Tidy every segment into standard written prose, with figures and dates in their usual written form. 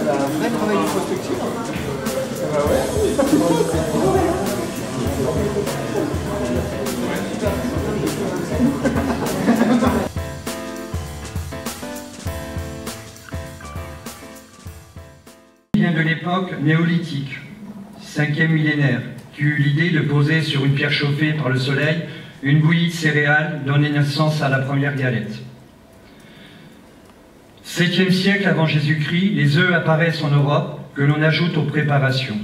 c'est un vrai travail de prospection. Ah ouais. Vient de l'époque néolithique, 5e millénaire, qui eut l'idée de poser sur une pierre chauffée par le soleil une bouillie de céréales donnant naissance à la première galette. 7e siècle avant Jésus-Christ, les œufs apparaissent en Europe que l'on ajoute aux préparations.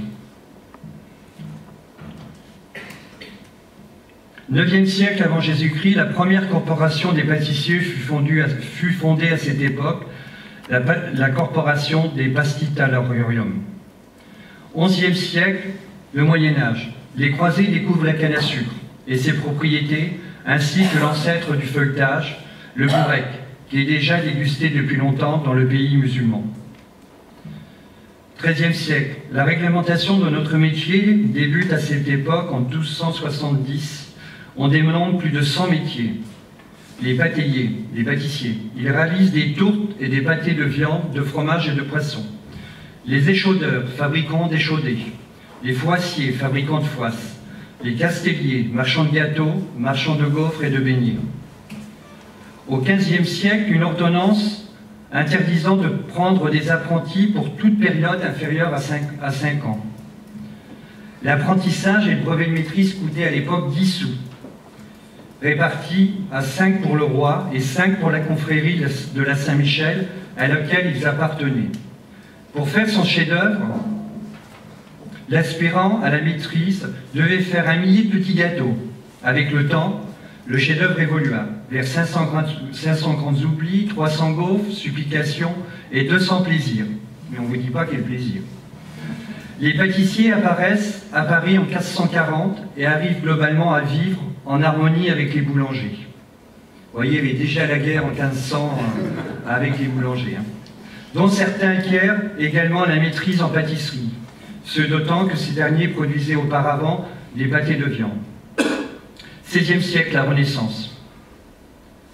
9e siècle avant Jésus-Christ, la première corporation des pâtissiers fut fondée à cette époque, la corporation des Pastitalarium. 11e siècle, le Moyen-Âge. Les croisés découvrent la canne à sucre et ses propriétés, ainsi que l'ancêtre du feuilletage, le bourrec, qui est déjà dégusté depuis longtemps dans le pays musulman. 13e siècle, la réglementation de notre métier débute à cette époque en 1270. On dénombre plus de 100 métiers. Les pâtissiers, ils réalisent des tourtes et des pâtés de viande, de fromage et de poisson. Les échaudeurs, fabricants d'échaudés. Les foissiers, fabricants de foisses. Les castelliers, marchands de gâteaux, marchands de gaufres et de beignets. Au XVe siècle, une ordonnance interdisant de prendre des apprentis pour toute période inférieure à 5 ans. L'apprentissage et le brevet de maîtrise coûtaient à l'époque 10 sous, répartis à 5 pour le roi et 5 pour la confrérie de la Saint-Michel à laquelle ils appartenaient. Pour faire son chef-d'œuvre, l'aspirant à la maîtrise devait faire 1 millier de petits gâteaux. Avec le temps, le chef-d'œuvre évolua vers 500 grands oublis, 300 gaufres, supplications et 200 plaisirs. Mais on ne vous dit pas quel plaisir. Les pâtissiers apparaissent à Paris en 1440 et arrivent globalement à vivre en harmonie avec les boulangers. Vous voyez, il y avait déjà la guerre en 1500 avec les boulangers, dont certains acquièrent également la maîtrise en pâtisserie, ce d'autant que ces derniers produisaient auparavant des pâtés de viande. 16e siècle, la Renaissance.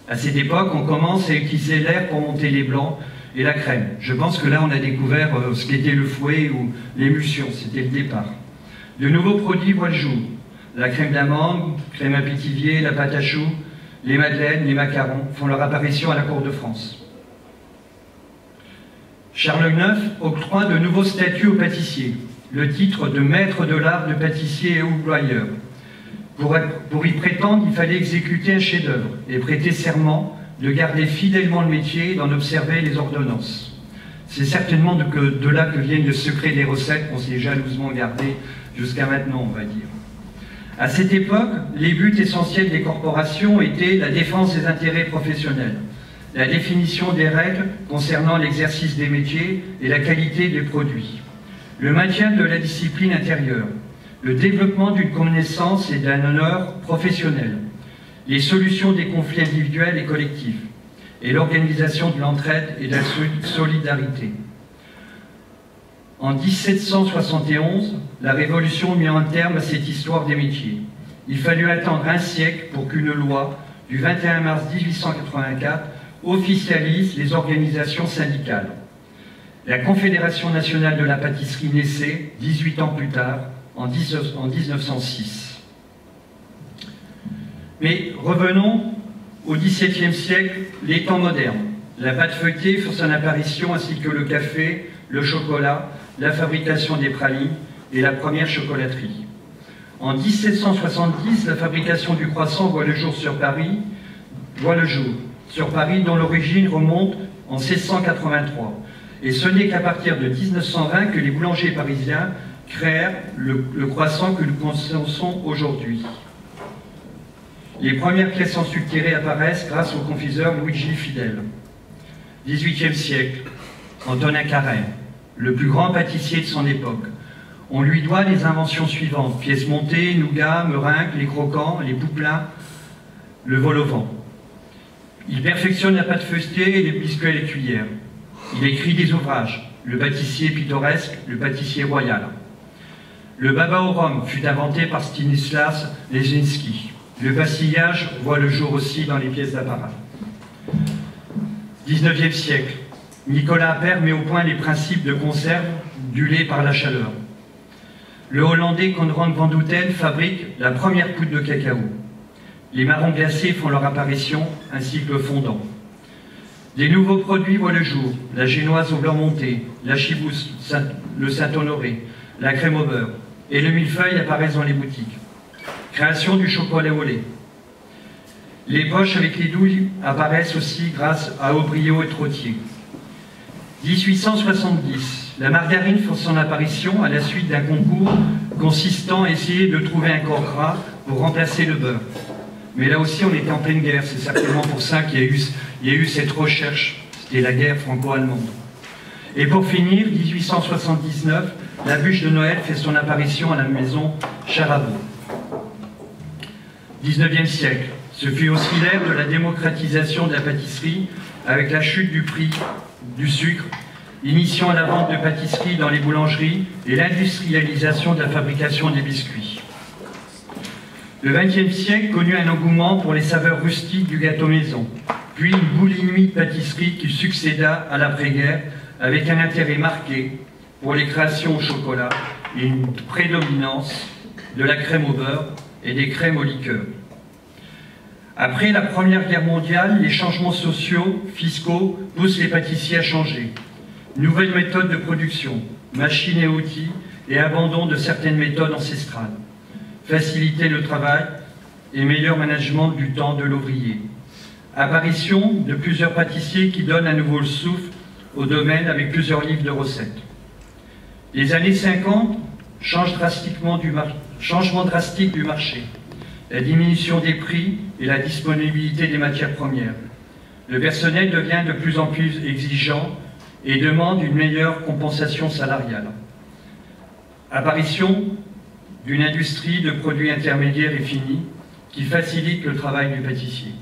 À cette époque, on commence à utiliser l'air pour monter les blancs et la crème. Je pense que là, on a découvert ce qu'était le fouet ou l'émulsion, c'était le départ. De nouveaux produits voient le jour. La crème d'amande, crème à pétivier, la pâte à choux, les madeleines, les macarons font leur apparition à la cour de France. Charles IX octroie de nouveaux statuts aux pâtissiers, le titre de maître de l'art de pâtissier et oublieur. Pour y prétendre, il fallait exécuter un chef-d'œuvre et prêter serment de garder fidèlement le métier et d'en observer les ordonnances. C'est certainement de là que viennent le secret des recettes qu'on s'est jalousement gardé jusqu'à maintenant, on va dire. À cette époque, les buts essentiels des corporations étaient la défense des intérêts professionnels, la définition des règles concernant l'exercice des métiers et la qualité des produits, le maintien de la discipline intérieure, le développement d'une connaissance et d'un honneur professionnel, les solutions des conflits individuels et collectifs, et l'organisation de l'entraide et de la solidarité. En 1771, la Révolution mit un terme à cette histoire des métiers. Il fallut attendre un siècle pour qu'une loi du 21 mars 1884 officialise les organisations syndicales. La Confédération nationale de la pâtisserie naissait 18 ans plus tard, en 1906. Mais revenons au XVIIe siècle, les temps modernes. La pâte feuilletée fait son apparition, ainsi que le café, le chocolat, la fabrication des pralines et la première chocolaterie. En 1770, la fabrication du croissant voit le jour, dont l'origine remonte en 1683. Et ce n'est qu'à partir de 1920 que les boulangers parisiens créèrent le croissant que nous connaissons aujourd'hui. Les premières pièces en sucrerie apparaissent grâce au confiseur Luigi Fidel. 18e siècle, Antonin Carême, le plus grand pâtissier de son époque. On lui doit les inventions suivantes: pièces montées, nougat, meringues, les croquants, les poupelins, le vol au vent. Il perfectionne la pâte feuilletée et les biscuits à la cuillère. Il écrit des ouvrages, le pâtissier pittoresque, le pâtissier royal. Le baba au rhum fut inventé par Stanislas Lesinski. Le pastillage voit le jour aussi dans les pièces d'apparat. 19e siècle, Nicolas Appert met au point les principes de conserve du lait par la chaleur. Le Hollandais Konrad van Houten fabrique la première poudre de cacao. Les marrons glacés font leur apparition, ainsi que le fondant. Des nouveaux produits voient le jour, la génoise au blanc monté, la chibousse, le Saint-Honoré, la crème au beurre, et le millefeuille apparaissent dans les boutiques. Création du chocolat au lait. Les poches avec les douilles apparaissent aussi grâce à Aubriot et Trottier. 1870, la margarine fait son apparition à la suite d'un concours consistant à essayer de trouver un corps gras pour remplacer le beurre. Mais là aussi, on était en pleine guerre. C'est certainement pour ça qu'il y a eu cette recherche. C'était la guerre franco-allemande. Et pour finir, 1879, la bûche de Noël fait son apparition à la maison Charabaud. 19e siècle. Ce fut aussi l'ère de la démocratisation de la pâtisserie avec la chute du prix du sucre, initiant la vente de pâtisseries dans les boulangeries et l'industrialisation de la fabrication des biscuits. Le XXe siècle connut un engouement pour les saveurs rustiques du gâteau maison, puis une boulimie de pâtisserie qui succéda à l'après-guerre avec un intérêt marqué pour les créations au chocolat et une prédominance de la crème au beurre et des crèmes au liqueur. Après la Première Guerre mondiale, les changements sociaux, fiscaux poussent les pâtissiers à changer. Nouvelles méthodes de production, machines et outils et abandon de certaines méthodes ancestrales. Faciliter le travail et meilleur management du temps de l'ouvrier. Apparition de plusieurs pâtissiers qui donnent à nouveau le souffle au domaine avec plusieurs livres de recettes. Les années 50, changement drastique du marché. La diminution des prix et la disponibilité des matières premières. Le personnel devient de plus en plus exigeant et demande une meilleure compensation salariale. Apparition d'une industrie de produits intermédiaires et finis qui facilite le travail du pâtissier.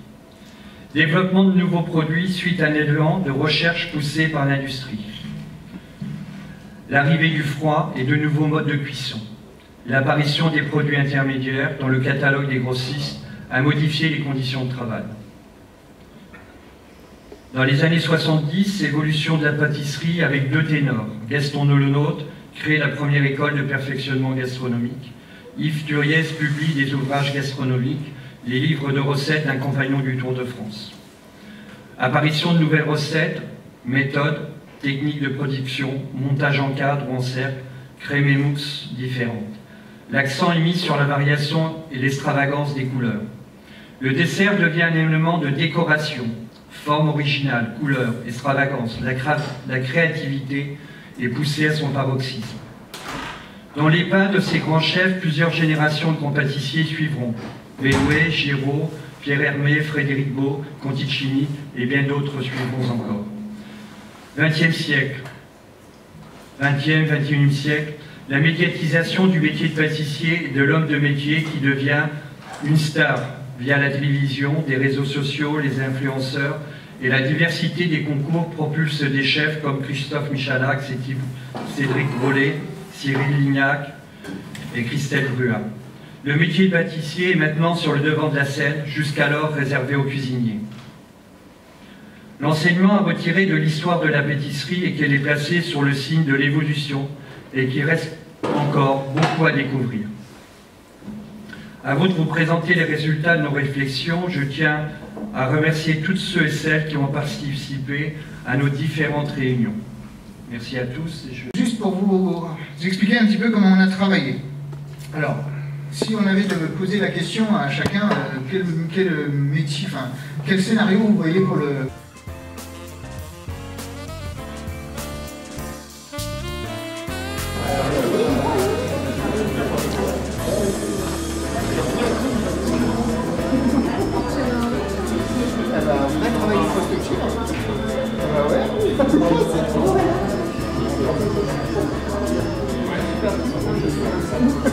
Développement de nouveaux produits suite à un élan de recherche poussé par l'industrie. L'arrivée du froid et de nouveaux modes de cuisson. L'apparition des produits intermédiaires dans le catalogue des grossistes a modifié les conditions de travail. Dans les années 70, évolution de la pâtisserie avec deux ténors. Gaston Nolonote crée la première école de perfectionnement gastronomique. Yves Turiez publie des ouvrages gastronomiques, les livres de recettes d'un compagnon du Tour de France. Apparition de nouvelles recettes, méthodes, techniques de production, montage en cadre ou en cercle, crème et mousse différentes. L'accent est mis sur la variation et l'extravagance des couleurs. Le dessert devient un élément de décoration, forme originale, couleur, extravagance. La créativité est poussée à son paroxysme. Dans les pains de ces grands chefs, plusieurs générations de grands pâtissiers suivront. Bélouet, Giraud, Pierre Hermé, Frédéric Beau, Conticini et bien d'autres suivront encore. 20e siècle, 20e, 21e siècle, la médiatisation du métier de pâtissier et de l'homme de métier qui devient une star via la télévision, des réseaux sociaux, les influenceurs et la diversité des concours propulse des chefs comme Christophe Michalak, Cédric Grolet, Cyril Lignac et Christelle Brua. Le métier de pâtissier est maintenant sur le devant de la scène, jusqu'alors réservé aux cuisiniers. L'enseignement a retiré de l'histoire de la pâtisserie et qu'elle est placée sur le signe de l'évolution et qu'il reste encore beaucoup à découvrir. À vous de vous présenter les résultats de nos réflexions. Je tiens à remercier toutes ceux et celles qui ont participé à nos différentes réunions. Merci à tous. Juste pour vous expliquer un petit peu comment on a travaillé. Alors, si on avait de poser la question à chacun, quel métier, enfin, quel scénario vous voyez pour le... Un vrai travail de prospective. Ah ouais.